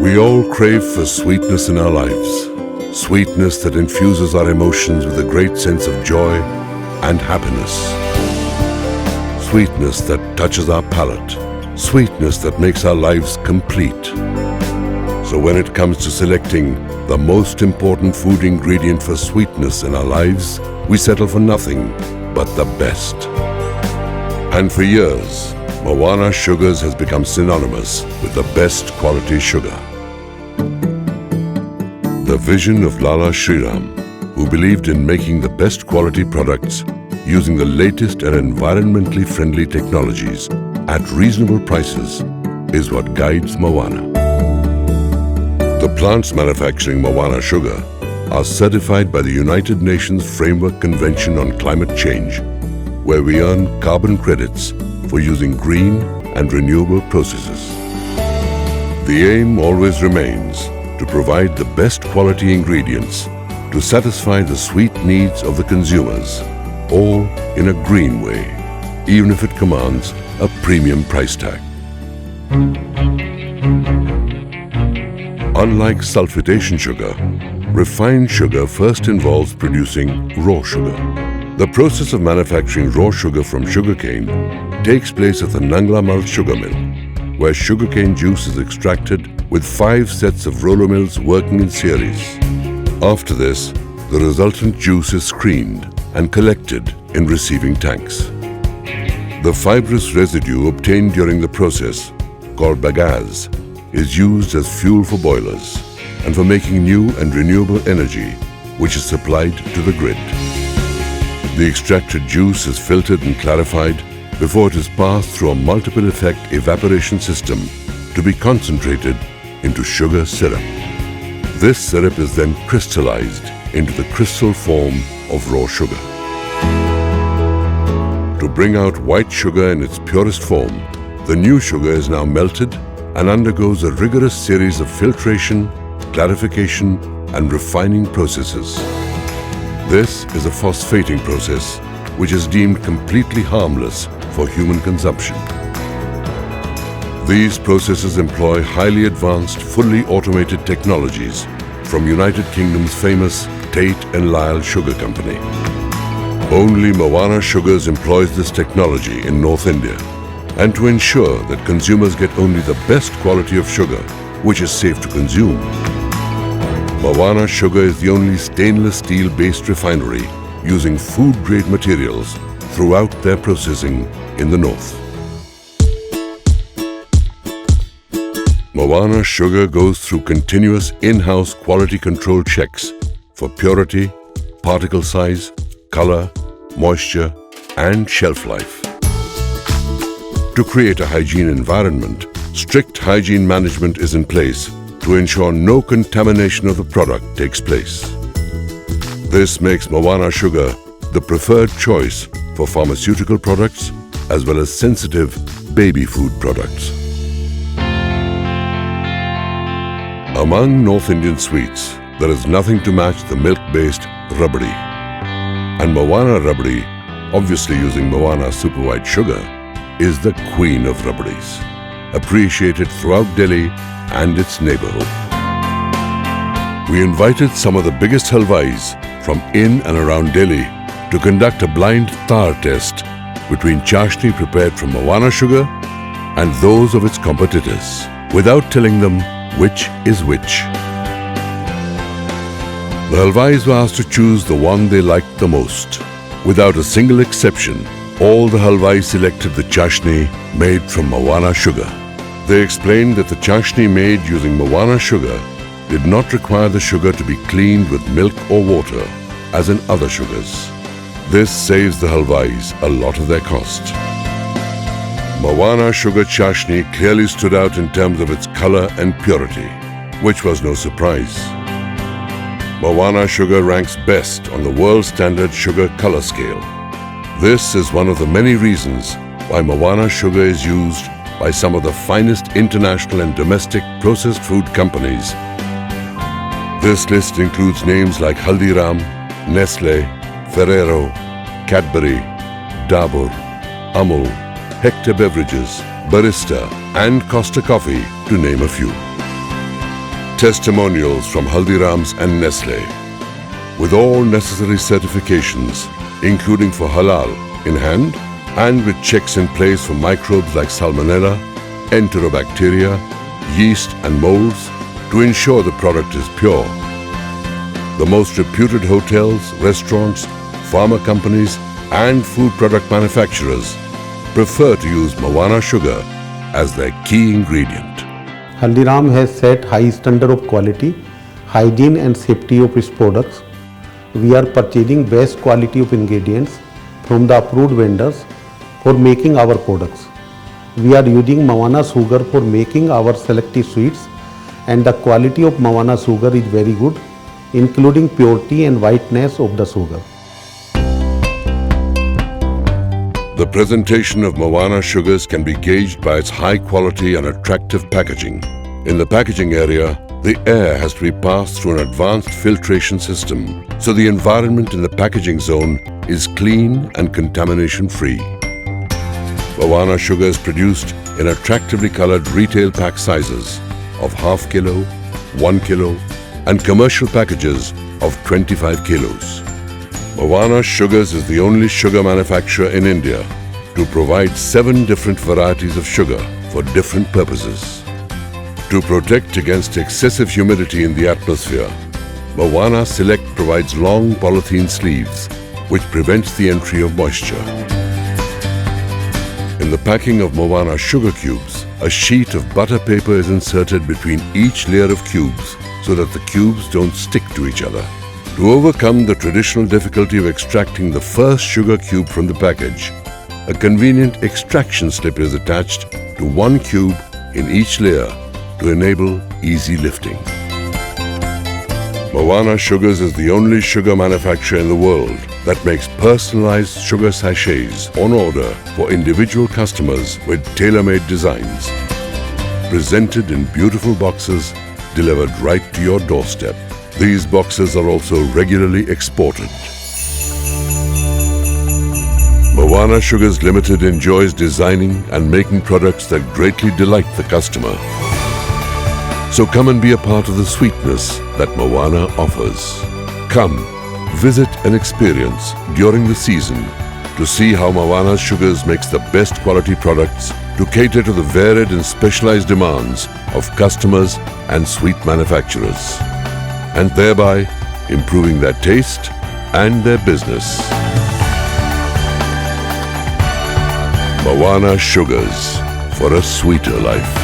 We all crave for sweetness in our lives. Sweetness that infuses our emotions with a great sense of joy and happiness. Sweetness that touches our palate. Sweetness that makes our lives complete. So when it comes to selecting the most important food ingredient for sweetness in our lives, we settle for nothing but the best. And for years, Mawana Sugars has become synonymous with the best quality sugar. The vision of Lala Shriram, who believed in making the best quality products using the latest and environmentally friendly technologies at reasonable prices, is what guides Mawana. The plants manufacturing Mawana sugar are certified by the United Nations Framework Convention on Climate Change, where we earn carbon credits for using green and renewable processes. The aim always remains to provide the best quality ingredients to satisfy the sweet needs of the consumers, all in a green way, even if it commands a premium price tag. Unlike sulfitation sugar, refined sugar first involves producing raw sugar. The process of manufacturing raw sugar from sugarcane takes place at the Nangla Malt sugar mill, where sugarcane juice is extracted with 5 sets of roller mills working in series. After this, the resultant juice is screened and collected in receiving tanks. The fibrous residue obtained during the process, called bagasse, is used as fuel for boilers and for making new and renewable energy, which is supplied to the grid. The extracted juice is filtered and clarified before it is passed through a multiple effect evaporation system to be concentrated into sugar syrup. This syrup is then crystallized into the crystal form of raw sugar. To bring out white sugar in its purest form, the new sugar is now melted and undergoes a rigorous series of filtration, clarification, and refining processes. This is a phosphating process which is deemed completely harmless for human consumption. These processes employ highly advanced, fully automated technologies from United Kingdom's famous Tate and Lyle Sugar Company. Only Mawana Sugars employs this technology in North India, and to ensure that consumers get only the best quality of sugar, which is safe to consume. Mawana Sugar is the only stainless steel-based refinery using food-grade materials throughout their processing in the north. Mawana Sugar goes through continuous in-house quality control checks for purity, particle size, color, moisture, and shelf life. To create a hygiene environment, strict hygiene management is in place to ensure no contamination of the product takes place. This makes Mawana Sugar the preferred choice for pharmaceutical products as well as sensitive baby food products. Among North Indian sweets, there is nothing to match the milk-based rabdi. And Mawana rabdi, obviously using Mawana super white sugar, is the queen of rabdis, appreciated throughout Delhi and its neighborhood. We invited some of the biggest halwais from in and around Delhi to conduct a blind tar test between chashni prepared from Mawana sugar and those of its competitors, without telling them which is which. The halwais were asked to choose the one they liked the most. Without a single exception, all the halwais selected the chashni made from Mawana sugar. They explained that the chashni made using Mawana sugar did not require the sugar to be cleaned with milk or water, as in other sugars. This saves the halwais a lot of their cost. Mawana sugar chashni clearly stood out in terms of its color and purity, which was no surprise. Mawana sugar ranks best on the world standard sugar color scale. This is one of the many reasons why Mawana sugar is used by some of the finest international and domestic processed food companies. This list includes names like Haldiram, Nestle, Ferrero, Cadbury, Dabur, Amul, Hector Beverages, Barista, and Costa Coffee, to name a few. Testimonials from Haldiram's and Nestle, with all necessary certifications, including for halal, in hand, and with checks in place for microbes like salmonella, enterobacteria, yeast and molds to ensure the product is pure. The most reputed hotels, restaurants, pharma companies and food product manufacturers prefer to use Mawana sugar as their key ingredient. Haldiram has set high standard of quality, hygiene and safety of its products. We are purchasing best quality of ingredients from the approved vendors for making our products. We are using Mawana sugar for making our selective sweets, and the quality of Mawana sugar is very good, including purity and whiteness of the sugar. The presentation of Mawana sugars can be gauged by its high quality and attractive packaging. In the packaging area, the air has to be passed through an advanced filtration system, so the environment in the packaging zone is clean and contamination-free. Mawana sugar is produced in attractively colored retail pack sizes of half kilo, 1 kilo, and commercial packages of 25 kilos. Mawana Sugars is the only sugar manufacturer in India to provide 7 different varieties of sugar for different purposes. To protect against excessive humidity in the atmosphere, Mawana Select provides long polythene sleeves which prevents the entry of moisture. In the packing of Mawana sugar cubes, a sheet of butter paper is inserted between each layer of cubes so that the cubes don't stick to each other. To overcome the traditional difficulty of extracting the first sugar cube from the package, a convenient extraction slip is attached to one cube in each layer to enable easy lifting. Mawana Sugars is the only sugar manufacturer in the world that makes personalized sugar sachets on order for individual customers with tailor-made designs. Presented in beautiful boxes, delivered right to your doorstep. These boxes are also regularly exported. Mawana Sugars Limited enjoys designing and making products that greatly delight the customer. So come and be a part of the sweetness that Mawana offers. Come, visit and experience during the season to see how Mawana Sugars makes the best quality products to cater to the varied and specialized demands of customers and sweet manufacturers, and thereby improving their taste and their business. Mawana Sugars, for a sweeter life.